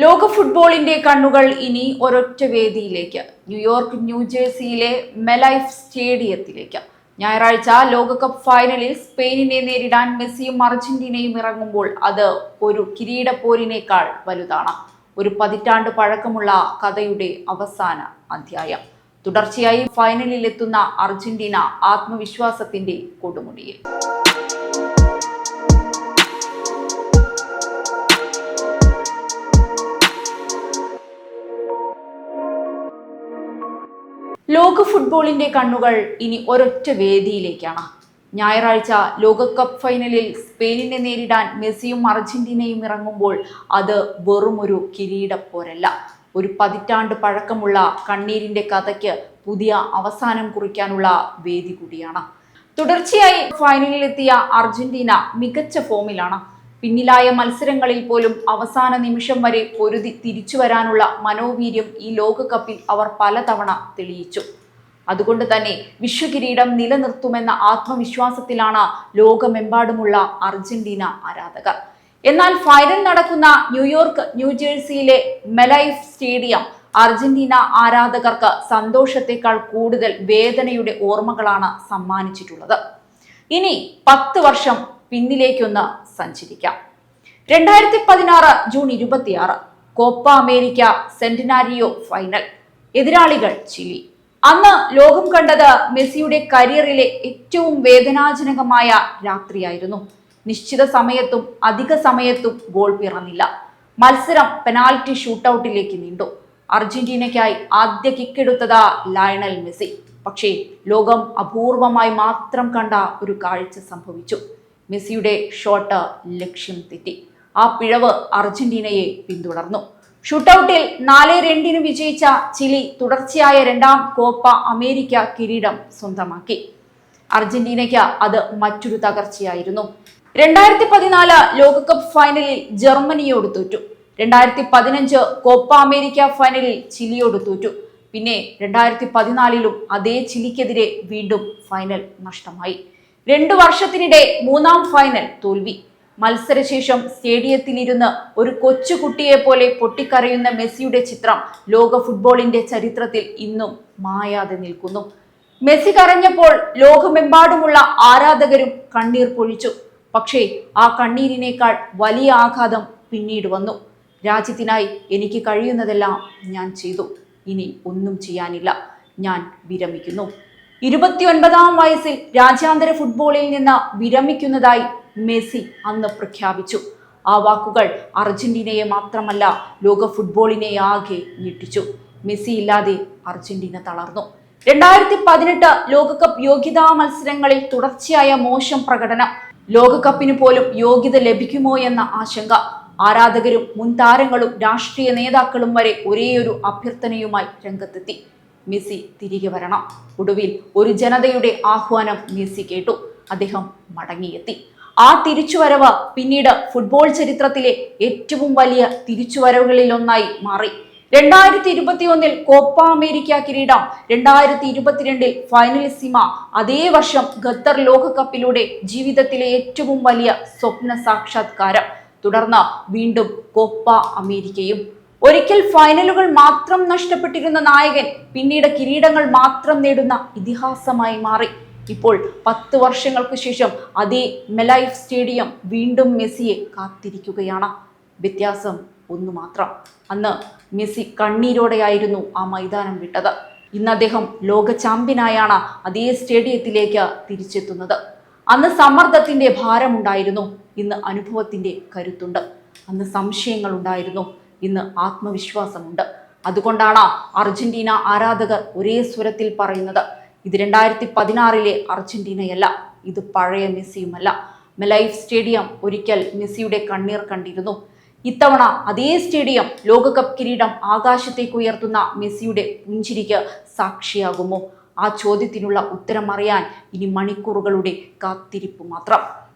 ലോക ഫുട്ബോളിന്റെ കണ്ണുകൾ ഇനി ഒരൊറ്റ വേദിയിലേക്ക്, ന്യൂയോർക്ക് ന്യൂജേഴ്സിയിലെ മെലൈഫ് സ്റ്റേഡിയത്തിലേക്ക്. ഞായറാഴ്ച ലോകകപ്പ് ഫൈനലിൽ സ്പെയിനിനെ നേരിടാൻ മെസ്സിയും അർജന്റീനയും ഇറങ്ങുമ്പോൾ അത് ഒരു കിരീടപ്പോരിനേക്കാൾ വലുതാണ്. ഒരു പതിറ്റാണ്ട് പഴക്കമുള്ള കഥയുടെ അവസാന അധ്യായം. തുടർച്ചയായി ഫൈനലിൽ എത്തുന്ന അർജന്റീന ആത്മവിശ്വാസത്തിന്റെ കൊടുമുടിയിൽ. ലോക ഫുട്ബോളിന്റെ കണ്ണുകൾ ഇനി ഒരൊറ്റ വേദിയിലേക്കാണ്. ഞായറാഴ്ച ലോകകപ്പ് ഫൈനലിൽ സ്പെയിനിനെ നേരിടാൻ മെസ്സിയും അർജന്റീനയും ഇറങ്ങുമ്പോൾ അത് വെറുമൊരു കിരീടപ്പോരല്ല, ഒരു പതിറ്റാണ്ട് പഴക്കമുള്ള കണ്ണീരിന്റെ കഥയ്ക്ക് പുതിയ അവസാനം കുറിക്കാനുള്ള വേദി കൂടിയാണ്. തുടർച്ചയായി ഫൈനലിലെത്തിയ അർജന്റീന മികച്ച ഫോമിലാണ്. പിന്നിലായ മത്സരങ്ങളിൽ പോലും അവസാന നിമിഷം വരെ പൊരുതി തിരിച്ചു വരാനുള്ള മനോവീര്യം ഈ ലോകകപ്പിൽ അവർ പലതവണ തെളിയിച്ചു. അതുകൊണ്ട് തന്നെ വിശ്വകിരീടം നിലനിർത്തുമെന്ന ആത്മവിശ്വാസത്തിലാണ് ലോകമെമ്പാടുമുള്ള അർജന്റീന ആരാധകർ. എന്നാൽ ഫൈനൽ നടക്കുന്ന ന്യൂയോർക്ക് ന്യൂജേഴ്സിയിലെ മെലൈഫ് സ്റ്റേഡിയം അർജന്റീന ആരാധകർക്ക് സന്തോഷത്തെക്കാൾ കൂടുതൽ വേദനയുടെ ഓർമ്മകളാണ് സമ്മാനിച്ചിട്ടുള്ളത്. ഇനി 10 വർഷം പിന്നിലേക്കൊന്ന് സഞ്ചരിക്കാം. 2016 ജൂൺ 26 കോപ്പ അമേരിക്ക സെന്റിനാരിയോ ഫൈനൽ. എതിരാളികൾ ചിലി. അന്ന് ലോകം കണ്ടത് മെസ്സിയുടെ കരിയറിലെ ഏറ്റവും വേദനാജനകമായ രാത്രിയായിരുന്നു. നിശ്ചിത സമയത്തും അധിക സമയത്തും ഗോൾ പിറന്നില്ല. മത്സരം പെനാൽറ്റി ഷൂട്ടൌട്ടിലേക്ക് നീണ്ടു. അർജന്റീനയ്ക്കായി ആദ്യ കിക്കെടുത്തത് ലയണൽ മെസ്സി. പക്ഷേ ലോകം അപൂർവമായി മാത്രം കണ്ട ഒരു കാഴ്ച സംഭവിച്ചു. മെസ്സിയുടെ ഷോട്ട് ലക്ഷ്യം തെറ്റി. ആ പിഴവ് അർജന്റീനയെ പിന്തുടർന്നു. ഷൂട്ടൌട്ടിൽ 4-2 വിജയിച്ച ചിലി തുടർച്ചയായ 2ാം കോപ്പ അമേരിക്ക കിരീടം സ്വന്തമാക്കി. അർജന്റീനയ്ക്ക് അത് മറ്റൊരു തകർച്ചയായിരുന്നു. 2014 ലോകകപ്പ് ഫൈനലിൽ ജർമ്മനിയോട് തോറ്റു. 2015 കോപ്പ അമേരിക്ക ഫൈനലിൽ ചിലിയോട് തോറ്റു. പിന്നെ 2014 അതേ ചിലിക്കെതിരെ വീണ്ടും ഫൈനൽ നഷ്ടമായി. 2 വർഷത്തിനിടെ 3ാം ഫൈനൽ തോൽവി. മത്സരശേഷം സ്റ്റേഡിയത്തിലിരുന്ന് ഒരു കൊച്ചുകുട്ടിയെ പോലെ പൊട്ടിക്കരയുന്ന മെസ്സിയുടെ ചിത്രം ലോക ഫുട്ബോളിന്റെ ചരിത്രത്തിൽ ഇന്നും മായാതെ നിൽക്കുന്നു. മെസ്സി കരഞ്ഞപ്പോൾ ലോകമെമ്പാടുമുള്ള ആരാധകരും കണ്ണീർ പൊഴിച്ചു. പക്ഷേ ആ കണ്ണീരിനേക്കാൾ വലിയ ആഘാതം പിന്നീട് വന്നു. രാജ്യത്തിനായി എനിക്ക് കഴിയുന്നതെല്ലാം ഞാൻ ചെയ്തു, ഇനി ഒന്നും ചെയ്യാനില്ല, ഞാൻ വിരമിക്കുന്നു. 29ാം വയസ്സിൽ രാജ്യാന്തര ഫുട്ബോളിൽ നിന്ന് വിരമിക്കുന്നതായി മെസ്സി അന്ന് പ്രഖ്യാപിച്ചു. ആ വാക്കുകൾ അർജന്റീനയെ മാത്രമല്ല ലോക ഫുട്ബോളിനെ ആകെ ഞെട്ടിച്ചു. മെസ്സി ഇല്ലാതെ അർജന്റീന തളർന്നു. 2018 ലോകകപ്പ് യോഗ്യതാ മത്സരങ്ങളിൽ തുടർച്ചയായ മോശം പ്രകടനം. ലോകകപ്പിന് പോലും യോഗ്യത ലഭിക്കുമോ എന്ന ആശങ്ക. ആരാധകരും മുൻ താരങ്ങളും രാഷ്ട്രീയ നേതാക്കളും വരെ ഒരേയൊരു അഭ്യർത്ഥനയുമായി രംഗത്തെത്തി: മെസ്സി തിരികെ വരണം. ഒടുവിൽ ഒരു ജനതയുടെ ആഹ്വാനം മെസ്സി കേട്ടു. അദ്ദേഹം മടങ്ങിയെത്തി. ആ തിരിച്ചുവരവ് പിന്നീട് ഫുട്ബോൾ ചരിത്രത്തിലെ ഏറ്റവും വലിയ തിരിച്ചുവരവുകളിലൊന്നായി മാറി. 2021 കോപ്പ അമേരിക്ക കിരീടം, 2022 ഫൈനലിസിമ, അതേ വർഷം ഖത്തർ ലോകകപ്പിലൂടെ ജീവിതത്തിലെ ഏറ്റവും വലിയ സ്വപ്ന സാക്ഷാത്കാരം. തുടർന്ന് വീണ്ടും കോപ്പ അമേരിക്കയും. ഒരിക്കൽ ഫൈനലുകൾ മാത്രം നഷ്ടപ്പെട്ടിരുന്ന നായകൻ പിന്നീട് കിരീടങ്ങൾ മാത്രം നേടുന്ന ഇതിഹാസമായി മാറി. ഇപ്പോൾ 10 വർഷങ്ങൾക്ക് ശേഷം അതേ മെലൈഫ് സ്റ്റേഡിയം വീണ്ടും മെസ്സിയെ കാത്തിരിക്കുകയാണ്. വ്യത്യാസം ഒന്നു മാത്രം: അന്ന് മെസ്സി കണ്ണീരോടെയായിരുന്നു ആ മൈതാനം വിട്ടത്. ഇന്ന് അദ്ദേഹം ലോക ചാമ്പ്യനായാണ് അതേ സ്റ്റേഡിയത്തിലേക്ക് തിരിച്ചെത്തുന്നത്. അന്ന് സമ്മർദ്ദത്തിന്റെ ഭാരമുണ്ടായിരുന്നു, ഇന്ന് അനുഭവത്തിന്റെ കരുത്തുണ്ട്. അന്ന് സംശയങ്ങൾ ഉണ്ടായിരുന്നു, ഇന്ന് ആത്മവിശ്വാസമുണ്ട്. അതുകൊണ്ടാണ് അർജന്റീന ആരാധകർ ഒരേ സ്വരത്തിൽ പറയുന്നത്: ഇത് 2016 അർജന്റീനയല്ല, ഇത് പഴയ മെസ്സിയുമല്ല. മെലൈഫ് സ്റ്റേഡിയം ഒരിക്കൽ മെസ്സിയുടെ കണ്ണീർ കണ്ടിരുന്നു. ഇത്തവണ അതേ സ്റ്റേഡിയം ലോകകപ്പ് കിരീടം ആകാശത്തേക്ക് ഉയർത്തുന്ന മെസ്സിയുടെ പുഞ്ചിരിക്ക് സാക്ഷിയാകുമോ? ആ ചോദ്യത്തിനുള്ള ഉത്തരം അറിയാൻ ഇനി മണിക്കൂറുകളുടെ കാത്തിരിപ്പ് മാത്രം.